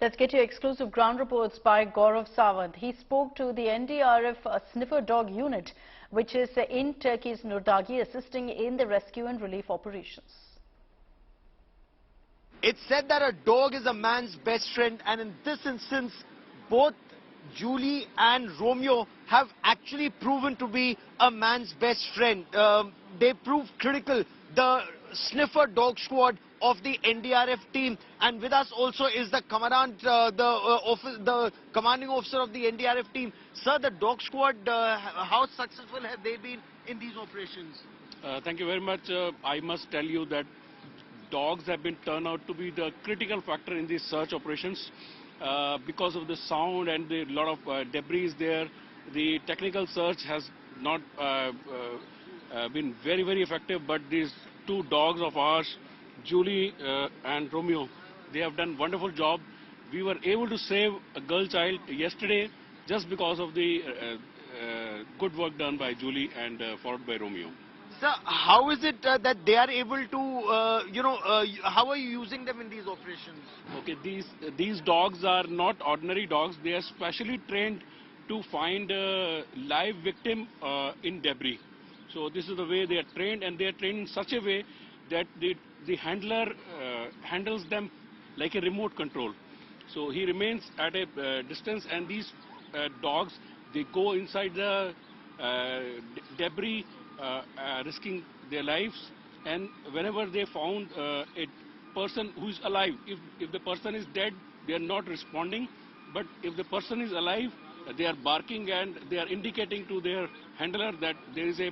Let's get your exclusive ground reports by Gaurav Sawant. He spoke to the NDRF sniffer dog unit, which is in Turkey's Nurdagi, assisting in the rescue and relief operations. It's said that a dog is a man's best friend, and in this instance, both Julie and Romeo have actually proven to be a man's best friend. They proved critical. The sniffer dog squad of the NDRF team, and with us also is the commandant, the commanding officer of the NDRF team. Sir, the dog squad, how successful have they been in these operations? Thank you very much. I must tell you that dogs have been turned out to be the critical factor in these search operations because of the sound and the lot of debris there. The technical search has not been very effective, but these two dogs of ours, Julie and Romeo, they have done wonderful job. We were able to save a girl child yesterday just because of the good work done by Julie and followed by Romeo. Sir, how is it that they are able to, how are you using them in these operations? Okay, these dogs are not ordinary dogs. They are specially trained to find live victim in debris. So this is the way they are trained, and they are trained in such a way that the handler handles them like a remote control. So he remains at a distance, and these dogs, they go inside the debris, risking their lives, and whenever they found a person who is alive, if the person is dead, they are not responding, but if the person is alive, they are barking and they are indicating to their handler that there is a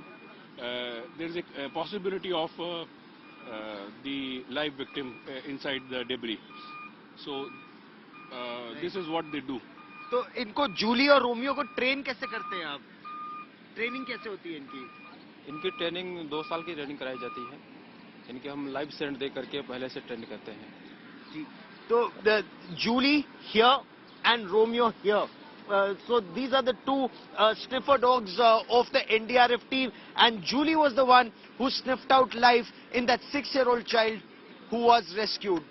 possibility of the live victim inside the debris. So this is what they do. तो इनको जूली और Romeo को train कैसे करते हैं आप? Training कैसे होती है इनकी? इनकी ट्रेनिंग 2 साल की ट्रेनिंग कराई जाती है. इनके हम लाइव सेंड दे करके पहले से ट्रेन करते हैं. जी. तो Julie here and Romeo here. So these are the two sniffer dogs of the NDRF team, and Julie was the one who sniffed out life in that 6-year-old child who was rescued.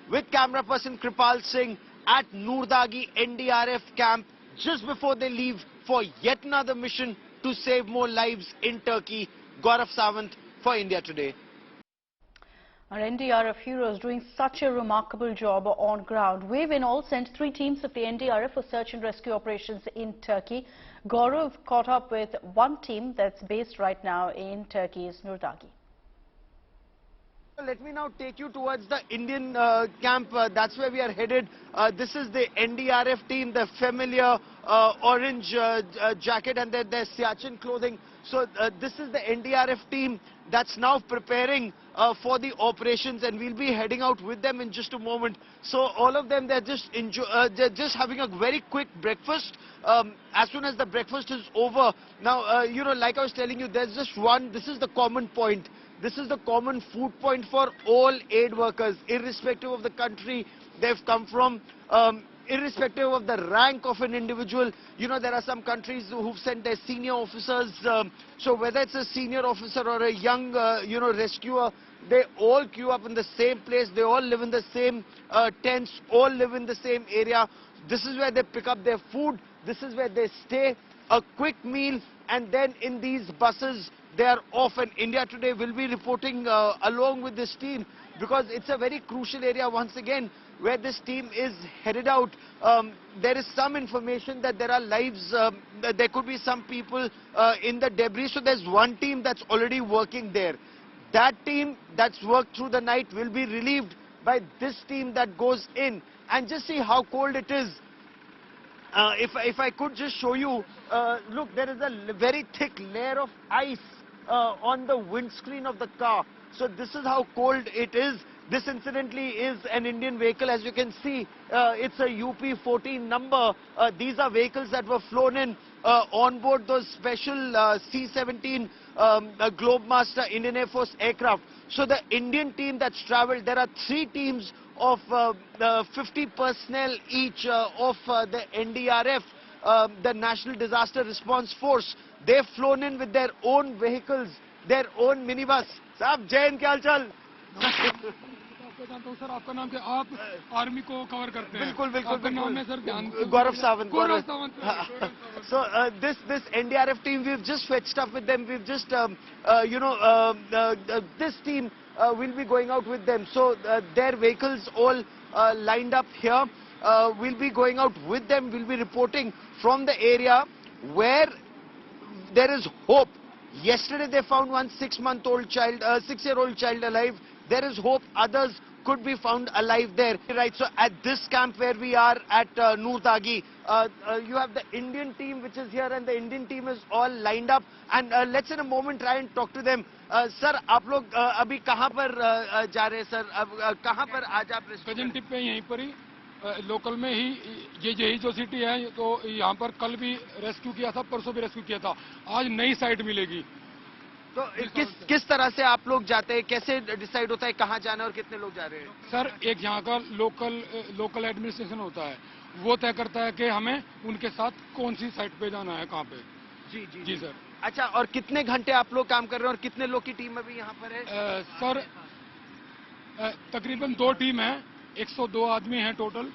With camera person Kripal Singh at Nurdagi NDRF camp just before they leave for yet another mission to save more lives in Turkey. Gaurav Sawant for India Today. Our NDRF heroes doing such a remarkable job on ground. We've in all sent 3 teams of the NDRF for search and rescue operations in Turkey. Gaurav caught up with one team that's based right now in Turkey's Nurdagi. Let me now take you towards the Indian camp. That's where we are headed. This is the NDRF team, the familiar orange jacket and their Siachen clothing. So this is the NDRF team that's now preparing for the operations, and we'll be heading out with them in just a moment. So all of them, they're just having a very quick breakfast. As soon as the breakfast is over, now like I was telling you, there's just one. This is the common point. This is the common food point for all aid workers, irrespective of the country they've come from, irrespective of the rank of an individual. There are some countries who've sent their senior officers. So whether it's a senior officer or a young, rescuer, they all queue up in the same place. They all live in the same tents, all live in the same area. This is where they pick up their food. This is where they stay. A quick meal, and then in these buses, they are off. And India Today will be reporting along with this team, because it's a very crucial area once again where this team is headed out. There is some information that there are lives, there could be some people in the debris. So there's one team that's already working there. That team that's worked through the night will be relieved by this team that goes in. And just see how cold it is. If I could just show you, look, there is a very thick layer of ice on the windscreen of the car. So this is how cold it is. This incidentally is an Indian vehicle, as you can see. It's a UP14 number. These are vehicles that were flown in on board those special C-17 Globemaster Indian Air Force aircraft. So the Indian team that's travelled, there are 3 teams of 50 personnel each of the NDRF, the National Disaster Response Force. They've flown in with their own vehicles, their own minibus. Saab, Jai Hind, kya hal chal? मैं जानता हूँ sir, आपका नाम क्या? आप army को cover करते हैं। बिल्कुल बिल्कुल आपका नाम है सर, ध्यान से। गौरव सावंत. गौरव Sawant. So this NDRF team, we've just fetched up with them. We've just this team will be going out with them. So their vehicles all lined up here. We'll be going out with them. We'll be reporting from the area where there is hope. Yesterday they found one 6-year-old child alive. There is hope others could be found alive there. Right, so at this camp where we are at Noordagi, you have the Indian team which is here, and the Indian team is all lined up. And let's in a moment try and talk to them. Sir, आप लोग अभी कहाँ पर जा रहे हैं sir? कहाँ पर आज आप प्रेजेंट टिप पे यहीं पर ही लोकल में ही यही जो सिटी है, तो यहाँ पर कल भी रेस्क्यू किया था, परसों भी रेस्क्यू किया था, आज नई साइट मिलेगी। तो किस तरह से आप लोग जाते हैं, कैसे डिसाइड होता है कहाँ जाना और कितने लोग जा रहे हैं? सर, एक यहाँ का लोकल एडमिनिस्ट्रेशन होता है, वो तय करता है कि हमें उनके साथ कौन सी साइट पे जाना है, कहाँ पे। जी जी जी सर। अच्छा, और कितने घंटे आप लोग काम कर रहे हैं और कितने लोग की टीम अभी यहाँ पर है? सर, तकरीबन 2 टीम है, 102 आदमी हैं टोटल।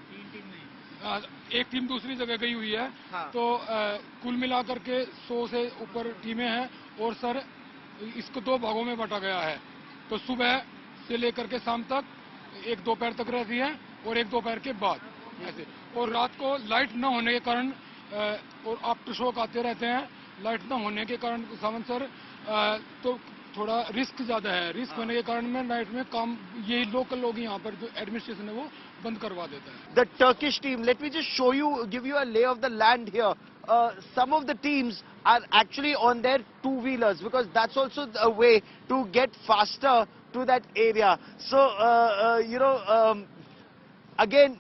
एक टीम दूसरी जगह गई हुई है। हाँ। तो कुल मिलाकर के 100 से ऊपर टीमें हैं। और सर, इसको 2 भागों में बांटा गया है। तो सुबह से लेकर के शाम तक, एक दोपहर तक रहती है और एक दोपहर के बाद ऐसे। और रात को लाइट न होने के कारण और आफ्टर शॉक आते रहते हैं, लाइट न होने के कारण सावंत सर, तो थोड़ा रिस्क ज्यादा है। रिस्क होने के कारण में नाइट में काम ये लोकल लोग यहाँ पर जो एडमिनिस्ट्रेशन है वो बंद करवा देता है। The Turkish team, let me just show you, give you a lay of the land here. Some of the teams are actually on their 2-wheelers because that's also a way to get faster to that area. So again,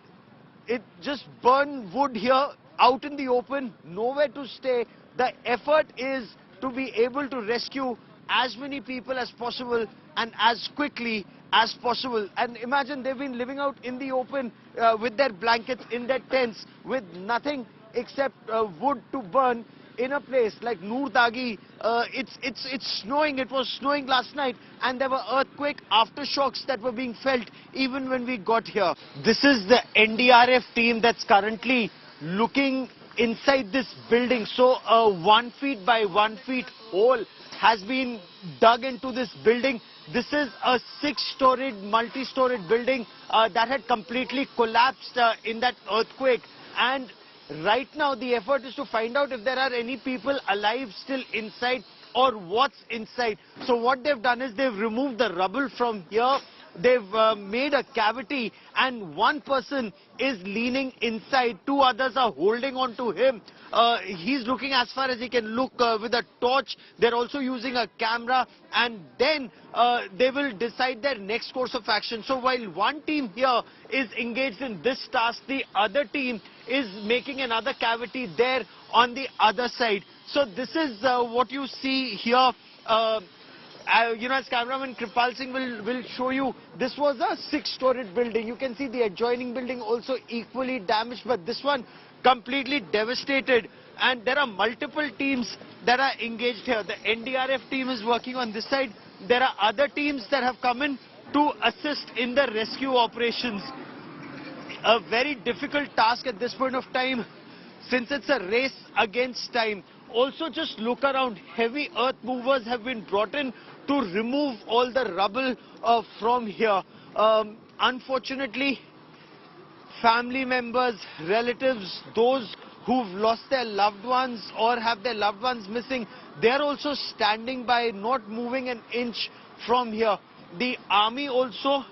it just burn wood here out in the open, nowhere to stay. The effort is to be able to rescue as many people as possible and as quickly as possible. And imagine they've been living out in the open with their blankets in their tents with nothing except wood to burn in a place like Noordagi. It's snowing. It was snowing last night and there were earthquake aftershocks that were being felt even when we got here. This is the NDRF team that's currently looking inside this building. So a 1 feet by 1 feet hole has been dug into this building. This is a 6-storied, multi-storied building that had completely collapsed in that earthquake. And right now the effort is to find out if there are any people alive still inside or what's inside. So what they've done is they've removed the rubble from here. They've made a cavity and one person is leaning inside. 2 others are holding on to him. He's looking as far as he can look with a torch. They're also using a camera, and then they will decide their next course of action. So while one team here is engaged in this task, the other team is making another cavity there on the other side. So this is what you see here. As cameraman Kripal Singh will show you, this was a 6-storied building. You can see the adjoining building also equally damaged, but this one completely devastated. And there are multiple teams that are engaged here. The NDRF team is working on this side. There are other teams that have come in to assist in the rescue operations. A very difficult task at this point of time, since it's a race against time. Also, just look around. Heavy earth movers have been brought in to remove all the rubble from here. Unfortunately, family members, relatives, those who've lost their loved ones or have their loved ones missing, they're also standing by, not moving an inch from here. The army also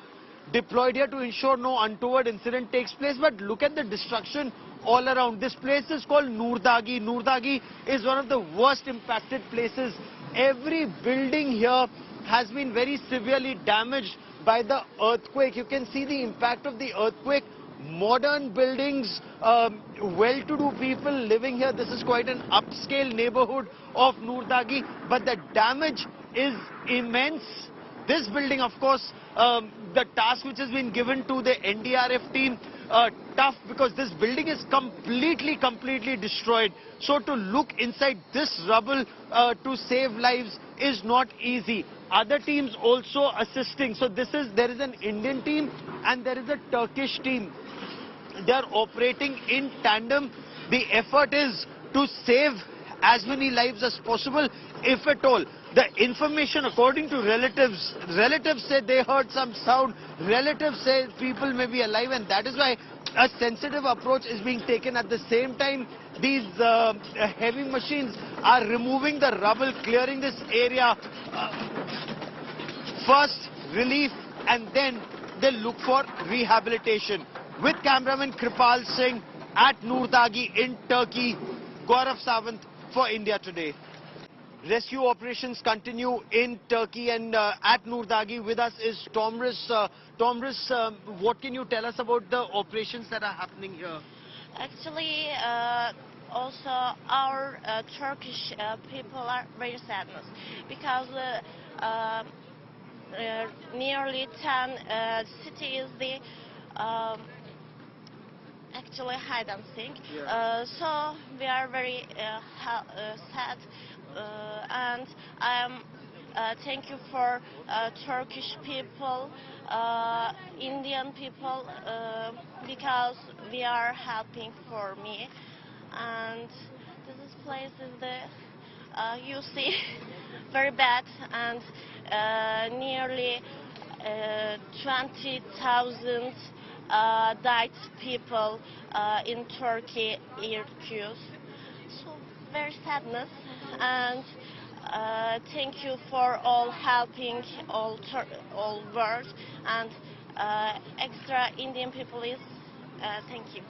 deployed here to ensure no untoward incident takes place. But look at the destruction all around. This place is called Noordagi. Noordagi is one of the worst impacted places. Every building here has been very severely damaged by the earthquake. You can see the impact of the earthquake. Modern buildings, well-to-do people living here. This is quite an upscale neighborhood of Noordagi, but the damage is immense. This building, of course, the task which has been given to the NDRF team tough because this building is completely destroyed. So to look inside this rubble to save lives is not easy. Other teams also assisting. So there is an Indian team and there is a Turkish team. They are operating in tandem. The effort is to save as many lives as possible, if at all. The information, according to relatives say they heard some sound, relatives say people may be alive, and that is why a sensitive approach is being taken. At the same time, these heavy machines are removing the rubble, clearing this area. First relief and then they look for rehabilitation. With cameraman Kripal Singh at Nurdagi in Turkey, Gaurav Sawant for India Today. Rescue operations continue in Turkey, and at Nurdagi with us is Tomris. Tomris, what can you tell us about the operations that are happening here? Actually, also our Turkish people are very sadness because nearly 10 cities the actually hide and seek. So we are very sad, and I am thank you for Turkish people, Indian people, because we are helping for me. And this place is the you see very bad, and nearly 20,000 died people in Turkey earthquakes. So very sadness, and thank you for all helping all world, and extra Indian people is thank you.